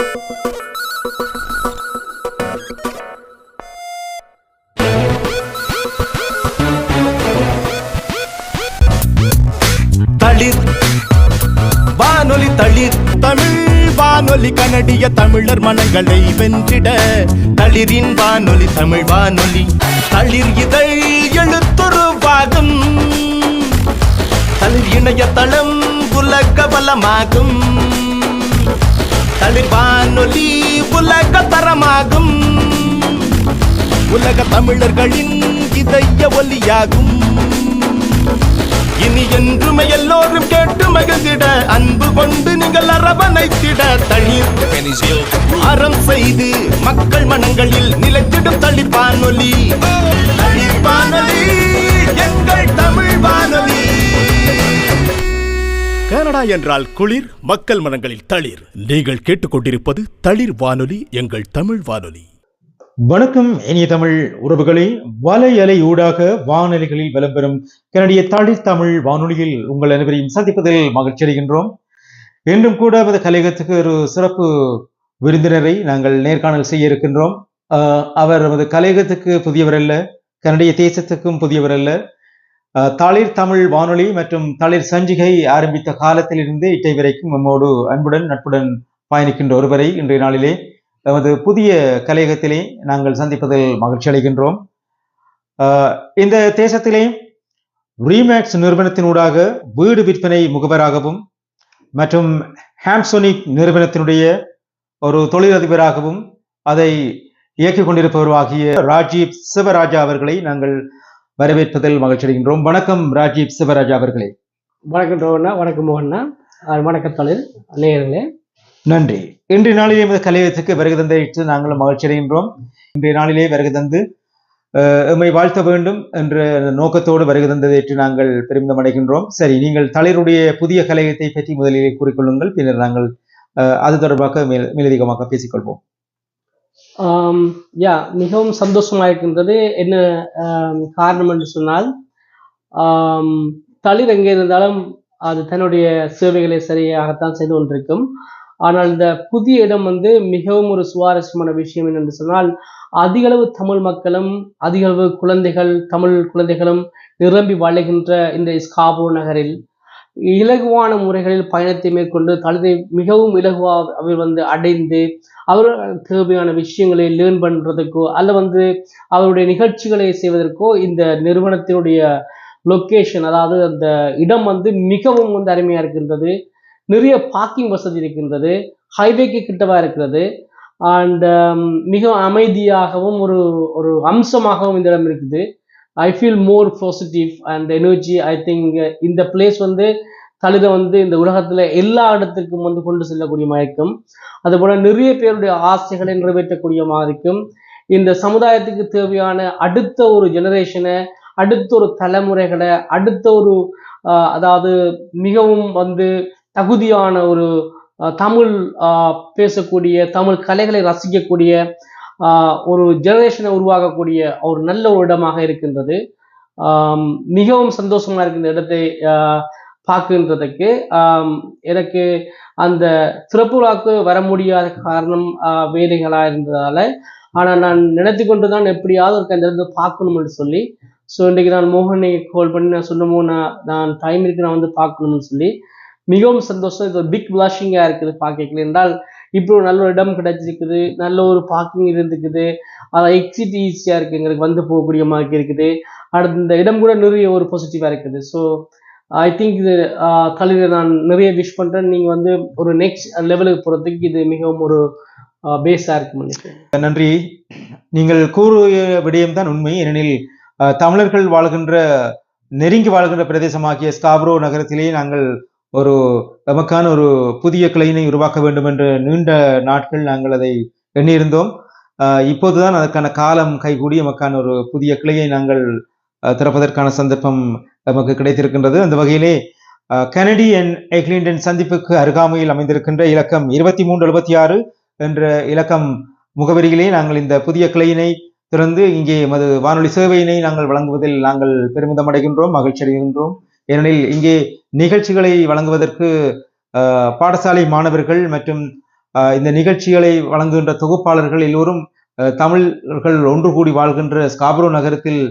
தளிர் வானொலி தளிர் தமிழ் வானொலி கனடிய தமிழர் மனங்களை வென்றிட தளிரின் வானொலி தமிழ் வானொலி தளிர் இதழ் எழுத்துருவாகும் தளிர் இணையதளம் உலக வளமாகும் தளிர் வானொலி உலக தரமாகும் உலக தமிழர்களின் இதய ஒலியாகும் இனி என்றுமே எல்லோரும் கேட்டு மகிழ்ந்திட அன்பு கொண்டு நீங்கள் அரவணைத்திட தளிர் அறம் செய்து மக்கள் மனங்களில் நிலைத்திடும் தளிர் வானொலி தளிர் வானொலி எங்கள் தமிழ் வானொலி. கனடா என்றால் குளிர், மக்கள் மனங்களில் தளிர். நீங்கள் கேட்டுக்கொண்டிருப்பது தளிர் வானொலி, எங்கள் தமிழ் வானொலி. வணக்கம் இனிய தமிழ் உறவுகளே. வலையலை ஊடாக வானொலிகளில் விளம்பெறும் கனடிய தளிர் தமிழ் வானொலியில் உங்கள் அனைவரையும் சந்திப்பதில் மகிழ்ச்சி அடைகின்றோம். இன்றும் கூட நமது கலையகத்துக்கு ஒரு சிறப்பு விருந்தினரை நாங்கள் நேர்காணல் செய்ய இருக்கின்றோம். அவர் நமது கலையகத்துக்கு புதியவர் அல்ல, கனடிய தேசத்துக்கும் புதியவர் அல்ல. தளிர் தமிழ் வானொலி மற்றும் தளிர் சஞ்சிகை ஆரம்பித்த காலத்திலிருந்து இட்டை வரைக்கும் நம்மோடு அன்புடன் நட்புடன் பயணிக்கின்ற ஒருவரை இன்றைய நாளிலே நமது புதிய கலையகத்திலே நாங்கள் சந்திப்பதில் மகிழ்ச்சி அடைகின்றோம். இந்த தேசத்திலே ரீமேக்ஸ் நிறுவனத்தினூடாக வீடு விற்பனை முகவராகவும் மற்றும் ஹாம்சோனிக் நிறுவனத்தினுடைய ஒரு தொழிலதிபராகவும் அதை இயக்கிக் கொண்டிருப்பவராகிய ராஜீவ் சிவராஜா அவர்களை நாங்கள் வரவேற்பதில் மகிழ்ச்சி அடைகின்றோம். வணக்கம் ராஜீவ் சிவராஜா அவர்களே. வணக்கம் ரோஹண்ணா. வணக்கம் மோகண்ணா. வணக்கம் தளிர் நேயர்களே. நன்றி. இன்றைய நாளிலே எமது கலையகத்துக்கு வருகை தந்து நாங்களும் மகிழ்ச்சி அடைகின்றோம். இன்றைய நாளிலே வருகை தந்து எம்மை வாழ்த்த வேண்டும் என்ற நோக்கத்தோடு வருகை தந்ததேற்று நாங்கள் பெருமிதம் அடைகின்றோம். சரி, நீங்கள் தளிருடைய புதிய கலையகத்தை பற்றி முதலிலே கூறிக்கொள்ளுங்கள், பின்னர் நாங்கள் அது தொடர்பாக மேலதிகமாக பேசிக்கொள்வோம். மிகவும் சந்தோஷமாக இருக்கின்றது. என்ன காரணம் என்று சொன்னால், தளிர் எங்கே இருந்தாலும் அது தன்னுடைய சேவைகளை சரியாகத்தான் செய்து கொண்டிருக்கும். ஆனால் இந்த புதிய இடம் மிகவும் ஒரு சுவாரஸ்யமான விஷயம் என்னென்று சொன்னால், அதிகளவு தமிழ் மக்களும் அதிகளவு குழந்தைகள், தமிழ் குழந்தைகளும் நிரம்பி வாழுகின்ற இந்த ஸ்காபோ நகரில் இலகுவான முறைகளில் பயணத்தை மேற்கொண்டு தளிரை மிகவும் இலகுவாக அவர் அடைந்து அவர்கள் தேவையான விஷயங்களை லேர்ன் பண்ணுறதுக்கோ அல்ல அவருடைய நிகழ்ச்சிகளை செய்வதற்கோ இந்த நிறுவனத்தினுடைய லொக்கேஷன், அதாவது அந்த இடம் மிகவும் அருமையாக இருக்கின்றது. நிறைய பார்க்கிங் வசதி இருக்கின்றது, ஹைவேக்கு கிட்டவா இருக்கிறது, அண்ட் மிக அமைதியாகவும் ஒரு ஒரு அம்சமாகவும் இந்த இடம் இருக்குது. I feel more positive and energy. I think இந்த பிளேஸ் தளிரை இந்த உலகத்துல எல்லா இடத்துக்கும் கொண்டு செல்லக்கூடிய மாதிரி இருக்கும். அதுபோல நிறைய பேருடைய ஆசைகளை நிறைவேற்றக்கூடிய மாதிரி இருக்கும். இந்த சமுதாயத்துக்கு தேவையான அடுத்த ஒரு ஜெனரேஷனை, அடுத்த ஒரு தலைமுறைகளை, அடுத்த ஒரு அதாவது மிகவும் தகுதியான ஒரு தமிழ் பேசக்கூடிய, தமிழ் கலைகளை ரசிக்கக்கூடிய ஒரு ஜெனரேஷனை உருவாக்கக்கூடிய ஒரு நல்ல ஒரு இடமாக இருக்கின்றது. மிகவும் சந்தோஷமா இருக்கின்ற இடத்தை பார்க்கின்றதுக்கு. எனக்கு அந்த திரிபுராவுக்கு வர முடியாத காரணம் வேலைகளாக இருந்ததால, ஆனால் நான் நினைத்து கொண்டு தான் எப்படியாவது அந்த இடத்தை பார்க்கணும்னு சொல்லி, ஸோ இன்றைக்கு நான் மோகனை கால் பண்ணி நான் சொன்னமோ நான் டைம் இருக்கு, நான் பார்க்கணும்னு சொல்லி மிகவும் சந்தோஷம். இது ஒரு பிக் பிளாஷிங்காக இருக்குது பார்க்கல. என்றால் இப்போ நல்ல ஒரு இடம் கிடைச்சிருக்குது, நல்ல ஒரு பார்க்கிங் இருந்துக்குது, அதை எக்ஸிட் ஈஸியாக இருக்குது, எங்களுக்கு போகக்கூடிய மாதிரி இருக்குது. அடுத்து இந்த இடம் கூட நிறைய ஒரு பாசிட்டிவாக இருக்குது. ஸோ ஐ திங்க் இது தளிரை நான் நிறைய விஷ் பண்ணுறேன். நீங்கள் ஒரு நெக்ஸ்ட் லெவலுக்கு போகிறதுக்கு இது மிகவும் ஒரு பேஸாக இருக்கும் நினைக்கிறேன். நன்றி. நீங்கள் கூறிய விடயம்தான் உண்மை. ஏனெனில் தமிழர்கள் வாழ்கின்ற, நெருங்கி வாழ்கின்ற பிரதேசமாகிய ஸ்காப்ரோ நகரத்திலே நாங்கள் நமக்கான ஒரு புதிய கிளையினை உருவாக்க வேண்டும் என்று நீண்ட நாட்கள் நாங்கள் அதை எண்ணியிருந்தோம். இப்போதுதான் அதற்கான காலம் கைகூடி நமக்கான ஒரு புதிய கிளையை நாங்கள் திறப்பதற்கான சந்தர்ப்பம் நமக்கு கிடைத்திருக்கின்றது. அந்த வகையிலே கனடியன் எக்லிண்டன் சந்திப்புக்கு அருகாமையில் அமைந்திருக்கின்ற இலக்கம் 2376 என்ற இலக்கம் முகவரியிலே நாங்கள் இந்த புதிய கிளையினை திறந்து இங்கே எமது வானொலி சேவையினை நாங்கள் வழங்குவதில் நாங்கள் பெருமிதம் அடைகின்றோம், மகிழ்ச்சி அடைகின்றோம். ஏனெனில் இங்கே நிகழ்ச்சிகளை வழங்குவதற்கு பாடசாலை மாணவர்கள் மற்றும் இந்த நிகழ்ச்சிகளை வழங்குகின்ற தொகுப்பாளர்கள் எல்லோரும் தமிழர்கள் ஒன்று கூடி வாழ்கின்ற ஸ்காப்ரோ நகரத்தில்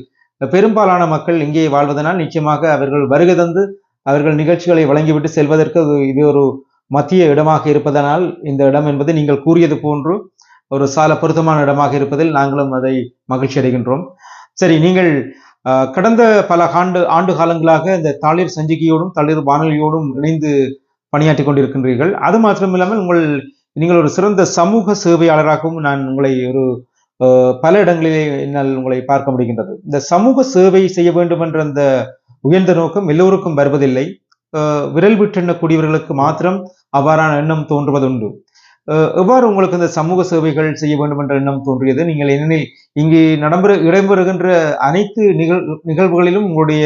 பெரும்பாலான மக்கள் இங்கே வாழ்வதனால் நிச்சயமாக அவர்கள் வருகை தந்து அவர்கள் நிகழ்ச்சிகளை வழங்கிவிட்டு செல்வதற்கு இது ஒரு மத்திய இடமாக இருப்பதனால் இந்த இடம் என்பது நீங்கள் கூறியது போன்று ஒரு சால பொருத்தமான இடமாக இருப்பதில் நாங்களும் அதை மகிழ்ச்சி அடைகின்றோம். சரி, நீங்கள் கடந்த பல ஆண்டு காலங்களாக இந்த தளிர் சஞ்சிகையோடும் தளிர் வானொலியோடும் இணைந்து பணியாற்றி கொண்டிருக்கின்றீர்கள். அது மாத்திரமில்லாமல் நீங்கள் ஒரு சிறந்த சமூக சேவையாளராகவும் நான் உங்களை ஒரு பல இடங்களிலே என்னால் உங்களை பார்க்க முடிகின்றது. இந்த சமூக சேவை செய்ய வேண்டும் என்ற அந்த உயர்ந்த நோக்கம் எல்லோருக்கும் வருவதில்லை. விரல் விட்டெண்ணக்கூடியவர்களுக்கு மாத்திரம் அவ்வாறான எண்ணம் தோன்றுவதுண்டு. எவ்வாறு உங்களுக்கு இந்த சமூக சேவைகள் செய்ய வேண்டும் என்ற எண்ணம் தோன்றியது? நீங்கள் ஏனெனில் இங்கு இடம்பெறுகின்ற அனைத்து நிகழ்வுகளிலும் உங்களுடைய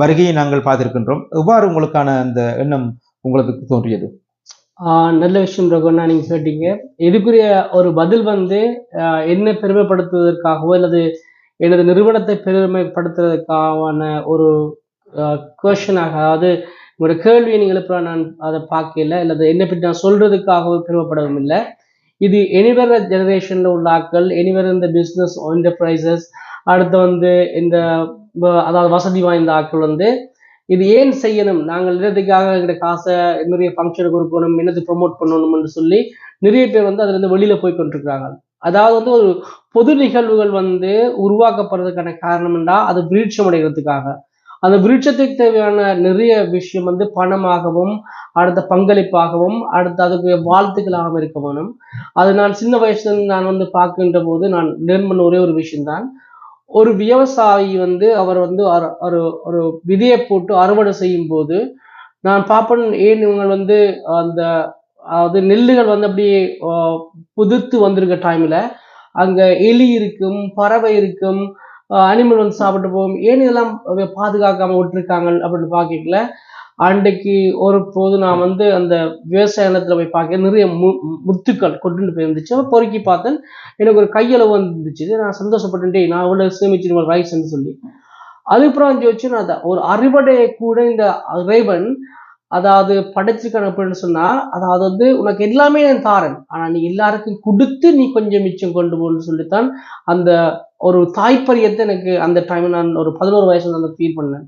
வருகையை நாங்கள் பார்த்திருக்கின்றோம். எவ்வாறு உங்களுக்கான அந்த எண்ணம் உங்களுக்கு தோன்றியது? நல்ல விஷயம் ரகுண்ணா, நீங்க கேட்டீங்க. இதுக்குரிய ஒரு பதில் என்ன பெருமைப்படுத்துவதற்காகவோ அல்லது எனது நிறுவனத்தை பெருமைப்படுத்துவதற்கான ஒரு கொஸ்டினாக, அதாவது உங்களோட கேள்வியை நீங்கள் எழுப்ப நான் அதை பார்க்கல, அல்லது என்னை பற்றி நான் சொல்றதுக்காகவே பெருமைப்படவும் இல்லை. இது எனிவர ஜெனரேஷன்ல உள்ள ஆட்கள், எனிவர இந்த பிஸ்னஸ் என்டர்பிரைசஸ், அடுத்து இந்த அதாவது வசதி வாய்ந்த ஆட்கள் இது ஏன் செய்யணும், நாங்கள் என்னதுக்காக எங்கிட்ட காசை நிறைய ஃபங்க்ஷனுக்கு கொடுக்கணும், என்னது ப்ரொமோட் பண்ணணும்னு சொல்லி நிறைய பேர் அதுலேருந்து வெளியில போய் கொண்டிருக்கிறாங்க. அதாவது ஒரு பொது நிகழ்வுகள் உருவாக்கப்படுறதுக்கான காரணம் என்றா அது விருட்சம் அடைகிறதுக்காக. அந்த விருட்சத்துக்கு தேவையான நிறைய விஷயம் பணமாகவும் அடுத்த பங்களிப்பாகவும் அடுத்து அதுக்கு வாழ்த்துக்களாகவும் இருக்க வேணும். அது நான் சின்ன வயசுல நான் பார்க்கின்ற போது நான் லேர்ன் பண்ண ஒரே ஒரு விஷயம்தான், ஒரு விவசாயி அவர் ஒரு விதையை போட்டு அறுவடை செய்யும் போது நான் பார்ப்பேன், ஏன் இவங்க அந்த அதாவது நெல்லுகள் அப்படியே புதுத்து வந்திருக்க டைம்ல அங்க எலி இருக்கும், பறவை இருக்கும், அனிமல் சாப்பிட்டு போகும், ஏன் இதெல்லாம் பாதுகாக்காம விட்டுருக்காங்க அப்படின்னு பார்க்கல. அன்றைக்கு ஒரு போது நான் அந்த விவசாய நிலத்துல போய் பார்க்க நிறைய முத்துக்கள் கொண்டு போயிருந்துச்சு. பொறுக்கி பார்த்தேன், எனக்கு ஒரு கையளவு வந்துருச்சு. நான் சந்தோஷப்பட்டுட்டே நான் இவ்வளவு சேமிச்சு ரைஸ்ன்னு சொல்லி அதுக்கப்புறம் வச்சு நான் ஒரு அறுவடையை கூட இந்த இறைவன் அதாவது படைச்சிருக்கான் அப்படின்னு சொன்னா, அதாவது உனக்கு எல்லாமே நான் தாரேன், ஆனா நீ எல்லாருக்கும் கொடுத்து நீ கொஞ்சம் மிச்சம் கொண்டு போன்னு சொல்லித்தான் அந்த ஒரு தாய்ப்பரியத்தை எனக்கு அந்த டைம் நான் ஒரு 11 வயசுல ஃபீல் பண்ணேன்.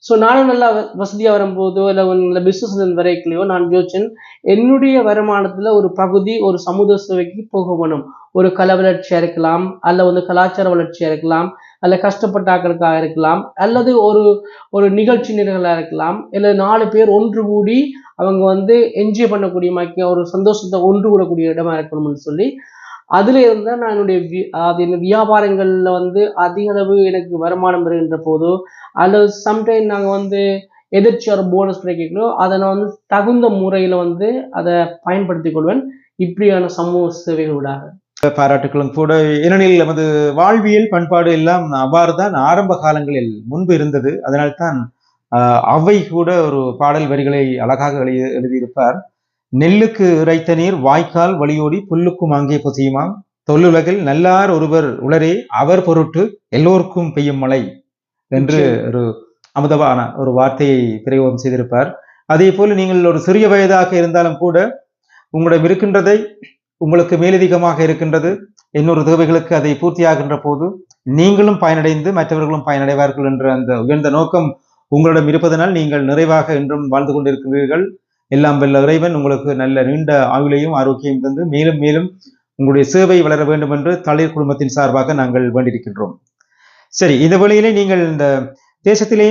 ஸோ நானும் நல்லா வசதியாக வரும்போதோ இல்லை நல்ல பிஸ்னஸ் வரைக்கலையோ நான் யோசிச்சேன், என்னுடைய வருமானத்துல ஒரு பகுதி ஒரு சமூக சேவைக்கு போக வேணும். ஒரு கலை வளர்ச்சியா இருக்கலாம், அல்ல கலாச்சார வளர்ச்சியா இருக்கலாம், அல்ல கஷ்டப்பட்ட ஆக்களுக்காக இருக்கலாம், அல்லது ஒரு நிகழ்ச்சி நிரலாக இருக்கலாம், இல்லை 4 பேர் ஒன்று கூடி அவங்க என்ஜாய் பண்ணக்கூடிய மாதிரி ஒரு சந்தோஷத்தை ஒன்று கூடக்கூடிய இடமா இருக்கணும்னு சொல்லி அதுல இருந்தா நான் என்னுடைய வியாபாரங்கள்ல அதிக அளவு எனக்கு வருமானம் பெறுகின்ற போதோ அல்லது சம்டைம் நாங்க எதிர்ச்சி ஒரு போனஸ் கிடைக்கிறோம், அதை நான் தகுந்த முறையில அதை பயன்படுத்திக் கொள்வேன் இப்படியான சமூக சேவைகளூடாக. பாராட்டுகளும் கூட. ஏனெனில் நமது வாழ்வியல் பண்பாடு எல்லாம் அவ்வாறு தான் ஆரம்ப காலங்களில் முன்பு இருந்தது. அதனால்தான் அவை கூட ஒரு பாடல் வரிகளை அழகாக எழுதியிருப்பார். நெல்லுக்கு இறைத்த நீர் வாய்க்கால் வழியோடி புல்லுக்கும் அங்கே பொசியுமாம், தொல்லுலகில் நல்லார் ஒருவர் உளரே அவர் பொருட்டு எல்லோருக்கும் பெய்யும் மழை என்று ஒரு அமுதமான ஒரு வார்த்தையை பிரயோகம் செய்திருப்பார். அதே போல நீங்கள் ஒரு சிறிய வயதாக இருந்தாலும் கூட உங்களிடம் இருக்கின்றதை உங்களுக்கு மேலதிகமாக இருக்கின்றது, இன்னொரு தேவைகளுக்கு அதை பூர்த்தியாகின்ற போது நீங்களும் பயனடைந்து மற்றவர்களும் பயனடைவார்கள் என்ற அந்த உயர்ந்த நோக்கம் உங்களிடம் இருப்பதனால் நீங்கள் நிறைவாக என்றும் வாழ்ந்து கொண்டிருக்கிறீர்கள். எல்லாம் வல்ல இறைவன் உங்களுக்கு நல்ல நீண்ட ஆயுளையும் ஆரோக்கியம் தந்து மேலும் மேலும் உங்களுடைய சேவை வளர வேண்டும் என்று தளிர் குடும்பத்தின் சார்பாக நாங்கள் வேண்டியிருக்கின்றோம். சரி, இந்த வேளையிலே நீங்கள் இந்த தேசத்திலே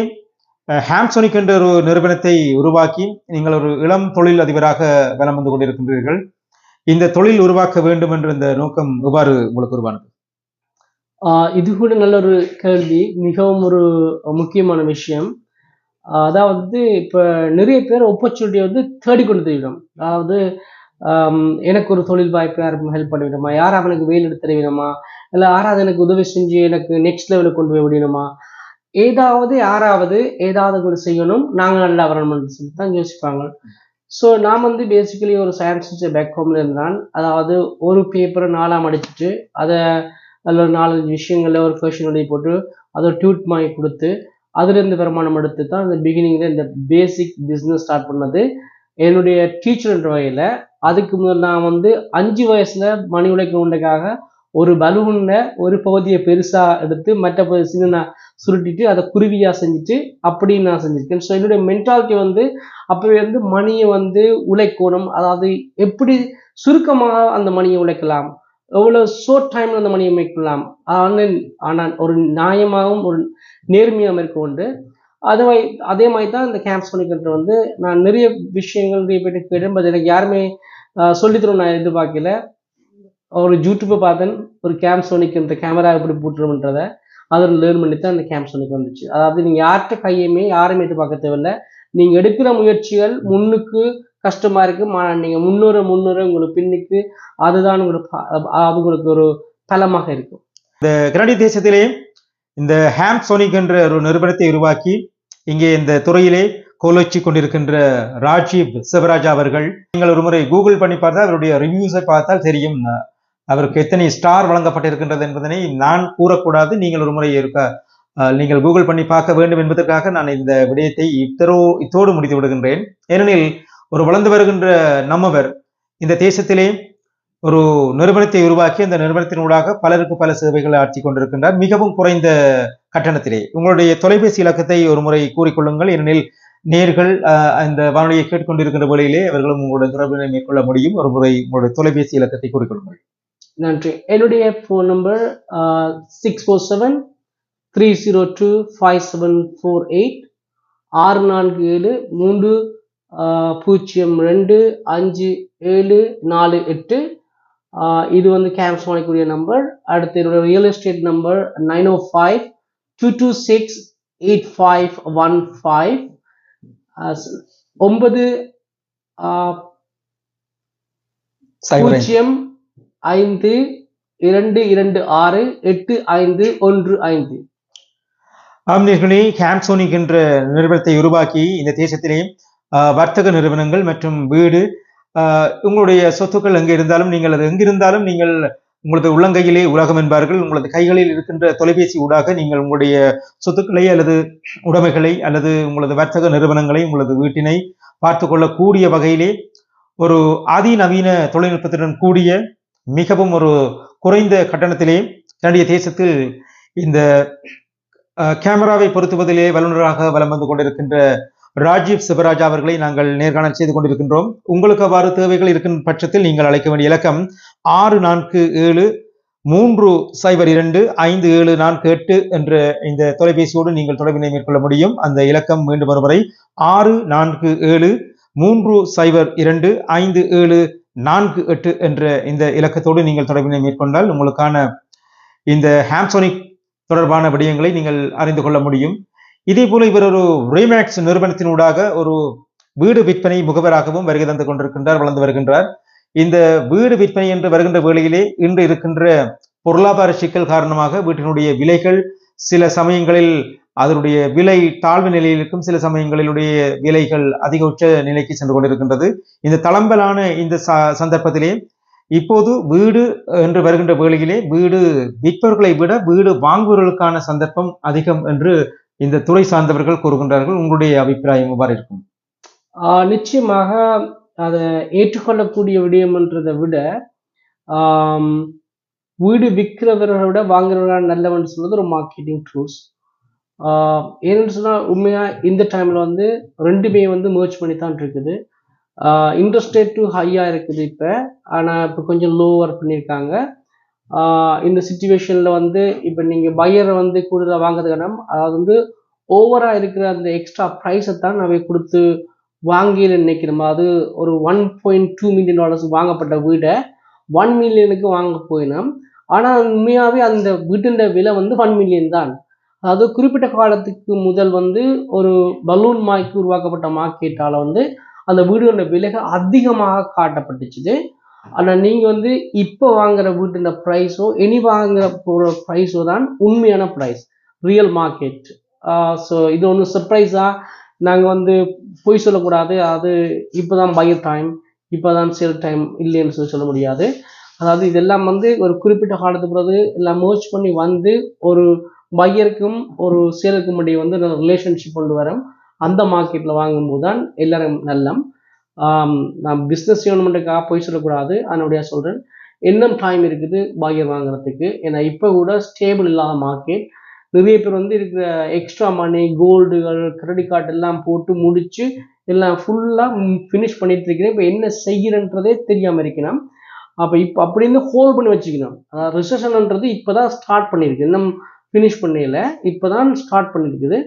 ஹாம்சோனிக் என்ற ஒரு நிறுவனத்தை உருவாக்கி நீங்கள் ஒரு இளம் தொழில் அதிபராக வலம் வந்து கொண்டிருக்கின்றீர்கள். இந்த தொழில் உருவாக்க வேண்டும் என்ற இந்த நோக்கம் எவ்வாறு உங்களுக்கு உருவானது? இது கூட நல்ல ஒரு கேள்வி, மிகவும் ஒரு முக்கியமான விஷயம். அதாவது இப்ப நிறைய பேர் ஆப்பர்ச்சுனிட்டி தேடிக்கொண்டு தெரியும். அதாவது எனக்கு ஒரு தொழில் வாய்ப்பு யாருக்கும் ஹெல்ப் பண்ணிவிடுமா, யாரும் அவனுக்கு வேலை எடுத்து தருவிடுமா, இல்லை யாராவது எனக்கு உதவி செஞ்சு எனக்கு நெக்ஸ்ட் லெவலுக்கு கொண்டு போய் விடணுமா, யாராவது ஏதாவது செய்யணும், நாங்கள் நல்லா வரணும்னு சொல்லி தான் யோசிப்பாங்க. ஸோ நான் பேசிக்கலி ஒரு சயின்ஸ் டீச்சர் பேக் ஹோம்ல இருந்தான். அதாவது ஒரு பேப்பரை 4ஆம் அடிச்சுட்டு அதை அதில் 4-5 விஷயங்கள்ல ஒரு கொஷின் எழுதி போட்டு அதை டியூட் மாதிரி கொடுத்து அதுலேருந்து வருமானம் எடுத்து தான் இந்த பிகினிங்ல இந்த பேசிக் பிஸ்னஸ் ஸ்டார்ட் பண்ணது. என்னுடைய டீச்சர்ன்ற வகையில் அதுக்கு முதல் நான் வந்து 5 வயசுல மணி உடைக்கிறதுக்காக ஒரு பலூன்ல ஒரு பகுதியை பெருசா எடுத்து மற்ற பகுதி சின்ன சுருட்டிட்டு அதை குருவியா செஞ்சுட்டு அப்படி நான் செஞ்சிருக்கேன். ஸோ என்னுடைய மென்டாலிட்டி வந்து அப்பவே வந்து மணியை வந்து உழைக்கணும், அதாவது எப்படி சுருக்கமாக அந்த மணியை உழைக்கலாம், எவ்வளவு ஷார்ட் டைம்ல அந்த மணியை மேற்கொள்ளலாம், ஆனால் ஒரு நியாயமாகவும் ஒரு நேர்மையாகவும் இருக்க உண்டு. அதே மாதிரி தான் இந்த கேம்ப்ஸ் பண்ணிக்கிட்டு வந்து நான் நிறைய விஷயங்கள் நிறைய பேருக்கு கேட்டேன். பட் எனக்கு யாருமே சொல்லித்தரும் நான் எதிர்பார்க்கல. ஒரு யூடியூப்பை பார்த்தேன், ஒரு கேம்ப் சோனிக் இந்த கேமரா எப்படி போட்டுருன்றதை அதில் லேர்ன் பண்ணி தான் அந்த கேம்ப் சோனிக் வந்துச்சு. அதாவது நீங்கள் யார்கிட்ட கையுமே யாருமே எதிர்பார்க்க தேவையில்லை. நீங்கள் எடுக்கிற முயற்சிகள் முன்னுக்கு கஷ்டமா இருக்கு, ஆனால் நீங்கள் முன்னூறு உங்களுக்கு பின்னுக்கு அதுதான் உங்களுக்கு ஒரு பலமாக இருக்கும். இந்த கனடிய தேசத்திலே இந்த ஹேம்ப் சோனிக் என்ற ஒரு நிறுவனத்தை உருவாக்கி இங்கே இந்த துறையிலே கோலோச்சி கொண்டிருக்கின்ற ராஜீவ் சிவராஜா அவர்கள், நீங்கள் ஒரு முறை கூகுள் பண்ணி பார்த்தா அவருடைய ரிவ்யூஸை பார்த்தால் தெரியும் அவருக்கு எத்தனை ஸ்டார் வழங்கப்பட்டிருக்கின்றது என்பதனை நான் கூறக்கூடாது. நீங்கள் ஒரு முறை நீங்கள் கூகுள் பண்ணி பார்க்க வேண்டும் என்பதற்காக நான் இந்த விடயத்தை இத்தோடு முடித்து விடுகின்றேன். ஏனெனில் ஒரு வளர்ந்து வருகின்ற நம்மவர் இந்த தேசத்திலே ஒரு நிறுவனத்தை உருவாக்கி அந்த நிறுவனத்தினூடாக பலருக்கு பல சேவைகளை ஆற்றி கொண்டிருக்கின்றார், மிகவும் குறைந்த கட்டணத்திலே. உங்களுடைய தொலைபேசி இலக்கத்தை ஒரு முறை கூறிக்கொள்ளுங்கள், ஏனெனில் நேர்கள் இந்த வானொலியை கேட்டுக்கொண்டிருக்கின்ற வேளையிலே அவர்களும் உங்களுடைய தொடர்பினை மேற்கொள்ள முடியும். ஒரு முறை உங்களுடைய தொலைபேசி இலக்கத்தை கூறிக்கொள்ளுங்கள். நன்றி. என்னுடைய ஃபோன் நம்பர் 647-302-5748 640-302-5748. இது வந்து கேம்ப்ஸ் வாங்கக்கூடிய நம்பர். அடுத்து என்னோட ரியல் எஸ்டேட் நம்பர் 905-226-8515 905-226-8515. ஆம்னேர்களே, ஹேம்ப் சோனிக் என்ற நிறுவனத்தை உருவாக்கி இந்த தேசத்திலே வர்த்தக நிறுவனங்கள் மற்றும் வீடு, உங்களுடைய சொத்துக்கள் எங்கே இருந்தாலும் நீங்கள் அது எங்கிருந்தாலும் நீங்கள் உங்களது உள்ளங்கையிலே உலகம் என்பார்கள். உங்களது கைகளில் இருக்கின்ற தொலைபேசி ஊடாக நீங்கள் உங்களுடைய சொத்துக்களை அல்லது உடைமைகளை அல்லது உங்களது வர்த்தக நிறுவனங்களை உங்களது வீட்டினை பார்த்து கொள்ளக்கூடிய வகையிலே ஒரு அதிநவீன தொழில்நுட்பத்துடன் கூடிய மிகவும் ஒரு குறைந்த கட்டணத்திலே கனடிய தேசத்தில் இந்த கேமராவை பொருத்துவதிலே வல்லுநராக வலம் வந்து கொண்டிருக்கின்ற ராஜீவ் சிவராஜா அவர்களை நாங்கள் நேர்காணல் செய்து கொண்டிருக்கின்றோம். உங்களுக்கு அவ்வாறு தேவைகள் இருக்கும் பட்சத்தில் நீங்கள் அழைக்க வேண்டிய இலக்கம் 647-302-5748 என்ற இந்த தொலைபேசியோடு நீங்கள் தொடர்பினை மேற்கொள்ள முடியும். அந்த இலக்கம் மீண்டும் ஒருமுறை 647-302-5748 என்ற இந்த இலக்கத்தோடு நீங்கள் தொடர்பினை மேற்கொண்டால் உங்களுக்கான இந்த ஹேம்ப் சோனிக் தொடர்பான விடயங்களை நீங்கள் அறிந்து கொள்ள முடியும். இதே போல இவர் ஒரு ரீமேக்ஸ் நிறுவனத்தினூடாக ஒரு வீடு விற்பனை முகவராகவும் வருகை தந்து கொண்டிருக்கின்றார், வளர்ந்து வருகின்றார். இந்த வீடு விற்பனை என்று வருகின்ற வேளையிலே இன்று இருக்கின்ற பொருளாதார சிக்கல் காரணமாக வீட்டினுடைய விலைகள் சில சமயங்களில் அதனுடைய விலை தாழ்வு நிலையில் இருக்கும், சில சமயங்களிலுடைய விலைகள் அதிக உச்ச நிலைக்கு சென்று கொண்டிருக்கின்றது. இந்த தளம்பலான இந்த சந்தர்ப்பத்திலே இப்போது வீடு என்று வருகின்ற வேளையிலே வீடு விற்பவர்களை விட வீடு வாங்குவர்களுக்கான சந்தர்ப்பம் அதிகம் என்று இந்த துறை சார்ந்தவர்கள் கூறுகின்றார்கள். உங்களுடைய அபிப்பிராயம் எவ்வாறு இருக்கும்? நிச்சயமாக அதை ஏற்றுக்கொள்ளக்கூடிய விடயம்ன்றதை விட வீடு விற்கிறவர்களை விட வாங்குறவர்கள் நல்லவன்னு சொல்றது ஒரு மார்க்கெட்டிங் ட்ரூல்ஸ். ஏன்னு சொன்னால் உண்மையாக இந்த டைமில் வந்து ரெண்டுமே வந்து மேர்ச் பண்ணி தான் இருக்குது. இன்ட்ரெஸ்ட் ரேட்டு ஹையாக இருக்குது இப்போ, ஆனால் இப்போ கொஞ்சம் லோவர் பண்ணியிருக்காங்க. இந்த சுச்சுவேஷனில் வந்து இப்போ நீங்கள் பையரை வந்து கூடுதலாக வாங்குறதுக்கான அதாவது வந்து ஓவராக இருக்கிற அந்த எக்ஸ்ட்ரா ப்ரைஸை தான் நம்ம கொடுத்து வாங்கின்னு நினைக்கிறோம். அது ஒரு $1.2 மில்லியன் வாங்கப்பட்ட வீடை 1 மில்லியனுக்கு வாங்க போயினோம். ஆனால் உண்மையாகவே அந்த வீட்டின் விலை வந்து 1 மில்லியன் தான். அதாவது குறிப்பிட்ட காலத்துக்கு முதல் வந்து ஒரு பலூன் மாய்க்கு உருவாக்கப்பட்ட மார்க்கெட்டால் வந்து அந்த வீடுகளோட விலைகள் அதிகமாக காட்டப்பட்டுச்சு. ஆனால் நீங்கள் வந்து இப்போ வாங்குற வீட்டின் ப்ரைஸோ இனி வாங்குற போகிற ப்ரைஸோ தான் உண்மையான ப்ரைஸ், ரியல் மார்க்கெட். ஸோ இது ஒன்றும் சர்ப்ரைஸாக நாங்கள் வந்து பொய் சொல்லக்கூடாது. அது இப்போ தான் பையர் டைம், இப்போ தான் சேல் டைம் இல்லைன்னு சொல்ல முடியாது. அதாவது இதெல்லாம் வந்து ஒரு குறிப்பிட்ட காலத்துக்கு பிறகு எல்லாம் மர்ஜ் பண்ணி வந்து ஒரு பையருக்கும் ஒரு சேலுக்கும் இடையே வந்து ரிலேஷன்ஷிப் கொண்டு வரோம். அந்த மார்க்கெட்டில் வாங்கும்போது தான் எல்லாரும் நல்லம். நான் பிஸ்னஸ் செய்யணுமெண்ட்டுக்காக போய் சொல்லக்கூடாது. அதனுடைய சொல்கிறேன், இன்னும் டைம் இருக்குது பாகியர் வாங்குறதுக்கு. ஏன்னா இப்போ கூட ஸ்டேபிள் இல்லாத மார்க்கெட். நிறைய பேர் வந்து இருக்கிற எக்ஸ்ட்ரா மணி, கோல்டுகள், கிரெடிட் கார்டு எல்லாம் போட்டு முடிச்சு எல்லாம் ஃபுல்லாக ஃபினிஷ் பண்ணிட்டு இருக்கிறேன். இப்போ என்ன செய்கிறன்றதே தெரியாமல் இருக்கணும். அப்போ இப்போ அப்படின்னு ஹோல்ட் பண்ணி வச்சுக்கணும். அதாவது ரிசெஷன்ன்றது இப்போ தான் ஸ்டார்ட் பண்ணியிருக்கு, இன்னும் ஃபினிஷ் பண்ணல, இப்போ தான் ஸ்டார்ட் பண்ணியிருக்குது.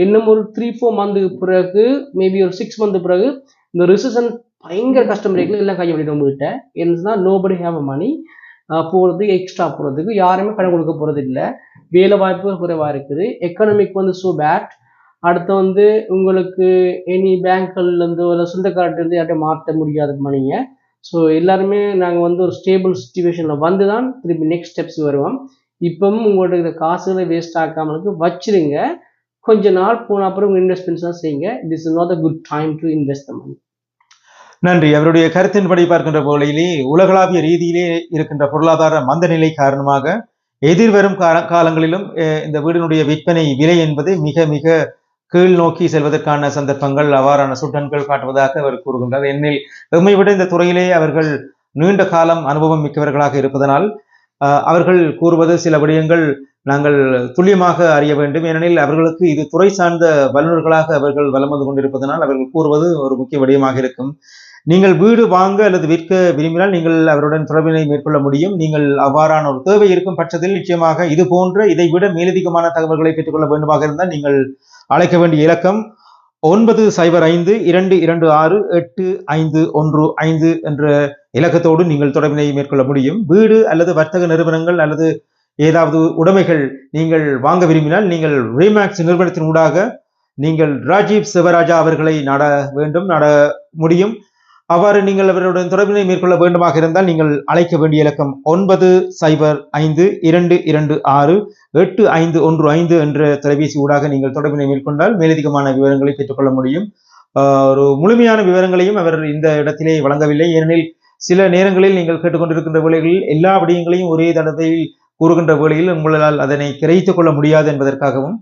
இன்னும் ஒரு 3-4 மந்த்துக்கு பிறகு, மேபி ஒரு 6 மந்த்து பிறகு இந்த ரிசெஷன் பயங்கர கஷ்டம் இருக்குது. எல்லாம் கையை விட்டு உங்ககிட்ட என்னன்னா நோபடி ஹேவ் மணி போகிறதுக்கு, எக்ஸ்ட்ரா போகிறதுக்கு யாருமே கடன் கொடுக்க போகிறது இல்லை. வேலை வாய்ப்புகள் குறைவாக இருக்குது. எக்கனாமிக் வந்து ஸோ பேட். அடுத்து வந்து உங்களுக்கு எனி பேங்க்லேருந்து இல்லை சொந்தக்கார்ட்டேருந்து யார்ட்டையும் மாற்ற முடியாத மணிங்க. ஸோ எல்லாருமே நாங்கள் வந்து ஒரு ஸ்டேபிள் சுச்சுவேஷனில் வந்து தான் திருப்பி நெக்ஸ்ட் ஸ்டெப்ஸ் வருவோம். இப்பவும் உங்கள்ட்ட இருக்கிற காசுகளை வேஸ்ட் ஆக்காமலுக்கு வச்சிருங்க. கொஞ்ச நாள் போன அப்புறம் இன்வெஸ்ட்மெண்ட்ஸ் தான் செய்யுங்க. This is not a good time to invest the money. நன்றி. அவருடைய கருத்தின்படி பார்க்கின்ற போலையிலே உலகளாவிய ரீதியிலே இருக்கின்ற பொருளாதார மந்த நிலை காரணமாக எதிர்வரும் காலங்களிலும் இந்த வீடினுடைய விற்பனை விலை என்பது மிக மிக கீழ் நோக்கி செல்வதற்கான சந்தர்ப்பங்கள், அவ்வாறான சுட்டன்கள் காட்டுவதாக அவர் கூறுகின்றார். என்னில் எம்மை விட இந்த துறையிலே அவர்கள் நீண்ட காலம் அனுபவம் மிக்கவர்களாக இருப்பதனால் அவர்கள் கூறுவது சில விடயங்கள் நாங்கள் துல்லியமாக அறிய வேண்டும். ஏனெனில் அவர்களுக்கு இது துறை சார்ந்த வல்லுநர்களாக அவர்கள் வலம் வந்து கொண்டிருப்பதனால் அவர்கள் கூறுவது ஒரு முக்கிய விடயமாக இருக்கும். நீங்கள் வீடு வாங்க அல்லது விற்க விரும்பினால் நீங்கள் அவருடன் தொடர்பினை மேற்கொள்ள முடியும். நீங்கள் அவ்வாறான ஒரு தேவை இருக்கும் பட்சத்தில் நிச்சயமாக இது போன்ற இதை விட மேலதிகமான தகவல்களை பெற்றுக்கொள்ள வேண்டுமாக இருந்தால் நீங்கள் அழைக்க வேண்டிய இலக்கம் 9052268515 என்ற இலக்கத்தோடு நீங்கள் தொடர்பினை மேற்கொள்ள முடியும். வீடு அல்லது வர்த்தக நிறுவனங்கள் அல்லது ஏதாவது உடைமைகள் நீங்கள் வாங்க விரும்பினால் நீங்கள் ரீமேக்ஸ் நிறுவனத்தின் ஊடாக நீங்கள் ராஜீவ் சிவராஜா அவர்களை நாட முடியும். அவ்வாறு நீங்கள் அவருடன் தொடர்பினை மேற்கொள்ள வேண்டுமாக இருந்தால் நீங்கள் அழைக்க வேண்டிய இலக்கம் 9052268515 என்ற தொலைபேசி ஊடாக நீங்கள் தொடர்பினை மேற்கொண்டால் மேலதிகமான விவரங்களை பெற்றுக்கொள்ள முடியும். ஒரு முழுமையான விவரங்களையும் அவர் இந்த இடத்திலே வழங்கவில்லை. ஏனெனில் சில நேரங்களில் நீங்கள் கேட்டுக்கொண்டிருக்கின்ற வேளைகளில் எல்லா விடயங்களையும் ஒரே தடவையில் கூறுகின்ற வேளையில் உங்களால் அதனை கிரகித்துக் கொள்ள முடியாது என்பதற்காகவும்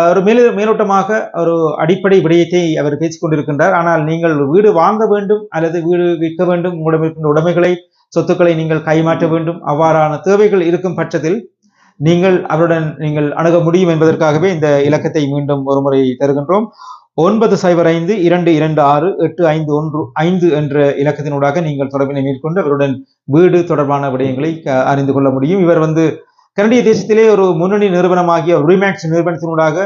ஒரு மேலோட்டமாக ஒரு அடிப்படை விடயத்தை அவர் பேசிக் கொண்டிருக்கின்றார். ஆனால் நீங்கள் வீடு வாங்க வேண்டும் அல்லது வீடு விற்க வேண்டும், உங்களிடம் இருக்கின்ற உடைமைகளை, சொத்துக்களை நீங்கள் கைமாற்ற வேண்டும், அவ்வாறான தேவைகள் இருக்கும் பட்சத்தில் நீங்கள் அவருடன் நீங்கள் அணுக முடியும் என்பதற்காகவே இந்த இலக்கத்தை மீண்டும் ஒரு முறை தருகின்றோம். 9052268515 என்ற இலக்கத்தினூடாக நீங்கள் தொடர்பினை மேற்கொண்டு அவருடன் வீடு தொடர்பான விடயங்களை அறிந்து கொள்ள முடியும். இவர் கனடிய தேசத்திலே ஒரு முன்னணி நிறுவனமாகிய ரீமேக்ஸ் நிறுவனத்தினூடாக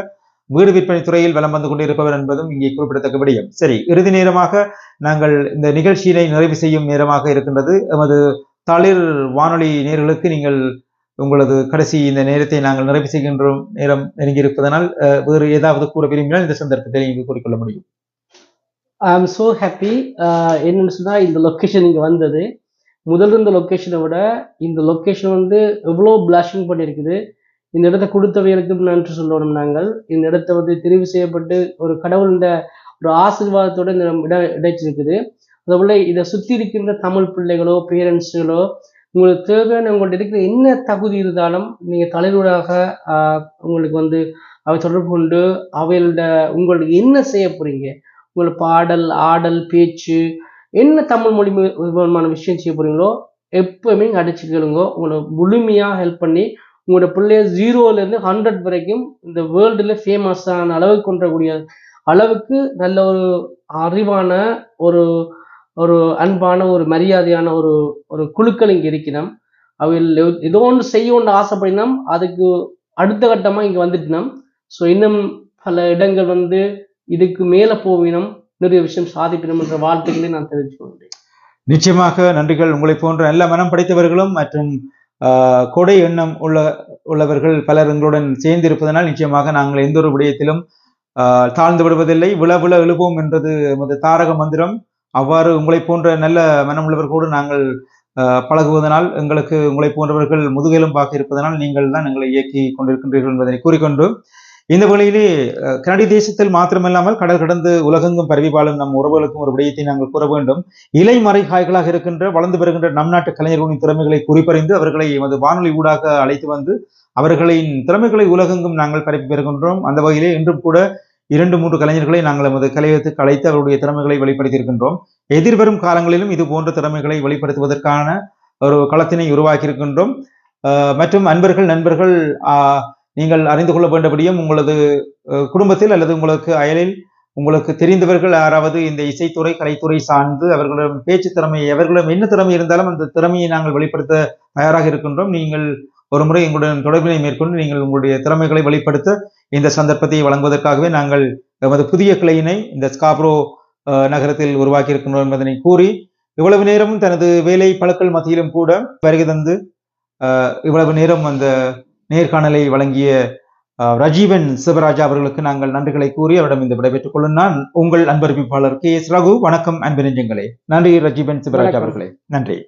வீடு விற்பனை துறையில் வலம் வந்து கொண்டிருப்பவர் என்பதும் இங்கே குறிப்பிடத்தக்க விடயம். சரி, இறுதி நேரமாக நாங்கள் இந்த நிகழ்ச்சியினை நிறைவு செய்யும் நேரமாக இருக்கின்றது. எமது தளிர் வானொலி நேயர்களுக்கு நீங்கள் உங்களது கடைசி இந்த நேரத்தை நாங்கள் நிறைவு செய்கின்றோம். நேரம் நெருங்கி இருப்பதனால் வேறு ஏதாவது கூற விரும்பினால் இந்த சந்தர்ப்பத்தில் நீங்கள் கூறிக்கொள்ள முடியும். ஐ ஆம் ஸோ ஹாப்பி. என்னன்னு சொன்னால் இந்த லொக்கேஷன் இங்கே வந்தது, முதல்ல இந்த லொக்கேஷனை விட இந்த லொக்கேஷன் எவ்வளோ பிளாஷிங் பண்ணியிருக்குது. இந்த இடத்த கொடுத்தவைகளுக்கு நன்றி சொல்லணும். நாங்கள் இந்த இடத்த தெரிவு செய்யப்பட்டு ஒரு கடவுளோட ஒரு ஆசீர்வாதத்தோடு இந்த இடம் இடைச்சிருக்குது. அதுபோல் இதை சுற்றி இருக்கின்ற தமிழ் பிள்ளைகளோ பேரண்ட்ஸுகளோ உங்களுக்கு தேவையான உங்கள்கிட்ட இருக்கிற என்ன தகுதி இருந்தாலும் நீங்கள் தலைவராக உங்களுக்கு அவை தொடர்பு கொண்டு அவைகளோட உங்களுக்கு என்ன செய்ய போகிறீங்க, உங்களை பாடல், ஆடல், பேச்சு, என்ன தமிழ் மொழி விதமான விஷயம் செய்ய போகிறீங்களோ எப்போவுமே அடிச்சு கேளுங்க. உங்களை முழுமையாக ஹெல்ப் பண்ணி உங்களோட பிள்ளைய 0லேருந்து 100 வரைக்கும் இந்த வேர்ல்டில் ஃபேமஸான அளவுக்கு கொண்டக்கூடிய அளவுக்கு நல்ல ஒரு அறிவான ஒரு ஒரு அன்பான ஒரு மரியாதையான ஒரு ஒரு குழுக்கள் இங்கே இருக்கணும். அவைகள் ஏதோ ஒன்று செய்ய ஒன்று ஆசைப்படினோம், அதுக்கு அடுத்த கட்டமாக இங்கே வந்துட்டினோம். ஸோ இன்னும் பல இடங்கள் இதுக்கு மேலே போவினோம், நிறைய விஷயம் சாதிக்கணும் என்ற வாழ்த்துக்களை நான் தெரிவிச்சுக்கொண்டேன். நிச்சயமாக நன்றிகள். உங்களை போன்ற நல்ல மனம் படைத்தவர்களும் மற்றும் கொடை எண்ணம் உள்ளவர்கள் பலர் எங்களுடன் சேர்ந்து இருப்பதனால் நிச்சயமாக நாங்கள் எந்த ஒரு விடயத்திலும் தாழ்ந்து விடுவதில்லை. விழ எழுப்போம் என்றது எமது தாரக மந்திரம். அவ்வாறு உங்களை போன்ற நல்ல மனம் உள்ளவர்களோடு நாங்கள் பழகுவதனால் எங்களுக்கு உங்களை போன்றவர்கள் முதுகெலும்பாக இருப்பதனால் நீங்கள் தான் எங்களை இயக்கி கொண்டிருக்கின்றீர்கள் என்பதனை கூறிக்கொண்டு இந்த வழியிலே கனடிய தேசத்தில் மாத்திரமில்லாமல் கடல் கடந்து உலகெங்கும் பரவி வாழும் நம் உறவுகளுக்கும் ஒரு விடயத்தை நாங்கள் கூற வேண்டும். இலைமறை காய்களாக இருக்கின்ற வளர்ந்து வருகின்ற நம் நாட்டு கலைஞர்களின் திறமைகளை குறிப்பறிந்து அவர்களை எமது வானொலி ஊடாக அழைத்து வந்து அவர்களின் திறமைகளை உலகெங்கும் நாங்கள் பரப்பி பெறுகின்றோம். அந்த வகையிலே இன்றும் கூட 2-3 கலைஞர்களை நாங்கள் எமது கலையகத்துக்கு அழைத்து அவருடைய திறமைகளை வெளிப்படுத்தியிருக்கின்றோம். எதிர்வரும் காலங்களிலும் இது போன்ற திறமைகளை வெளிப்படுத்துவதற்கான ஒரு களத்தினை உருவாக்கி இருக்கின்றோம். மற்றும் நண்பர்கள் நீங்கள் அறிந்து கொள்ள வேண்டபடியும் உங்களது குடும்பத்தில் அல்லது உங்களுக்கு அயலில் உங்களுக்கு தெரிந்தவர்கள் யாராவது இந்த இசைத்துறை கலைத்துறை சார்ந்து அவர்களிடம் பேச்சு திறமை அவர்களிடம் என்ன திறமை இருந்தாலும் அந்த திறமையை நாங்கள் வெளிப்படுத்த தயாராக இருக்கின்றோம். நீங்கள் ஒரு முறை எங்களுடன் தொடர்பினை மேற்கொண்டு நீங்கள் உங்களுடைய திறமைகளை வெளிப்படுத்த இந்த சந்தர்ப்பத்தை வழங்குவதற்காகவே நாங்கள் எமது புதிய கிளையினை இந்த ஸ்காப்ரோ நகரத்தில் உருவாக்கி இருக்கின்றோம் என்பதனை கூறி, இவ்வளவு நேரமும் தனது வேலை பழுக்கள் மத்தியிலும் கூட வருகை தந்து இவ்வளவு நேரம் அந்த நேர்காணலை வழங்கிய ரஜீவன் சிவராஜா அவர்களுக்கு நாங்கள் நன்றிகளை கூறி அவரிடம் இந்த விடைபெற்றுக் கொள்ளும் நான் உங்கள் அன்பறிவிப்பாளர் KS ரகு. வணக்கம் அன்பு நெஞ்சங்களே. நன்றி ரஜீவன் சிவராஜா அவர்களே. நன்றி.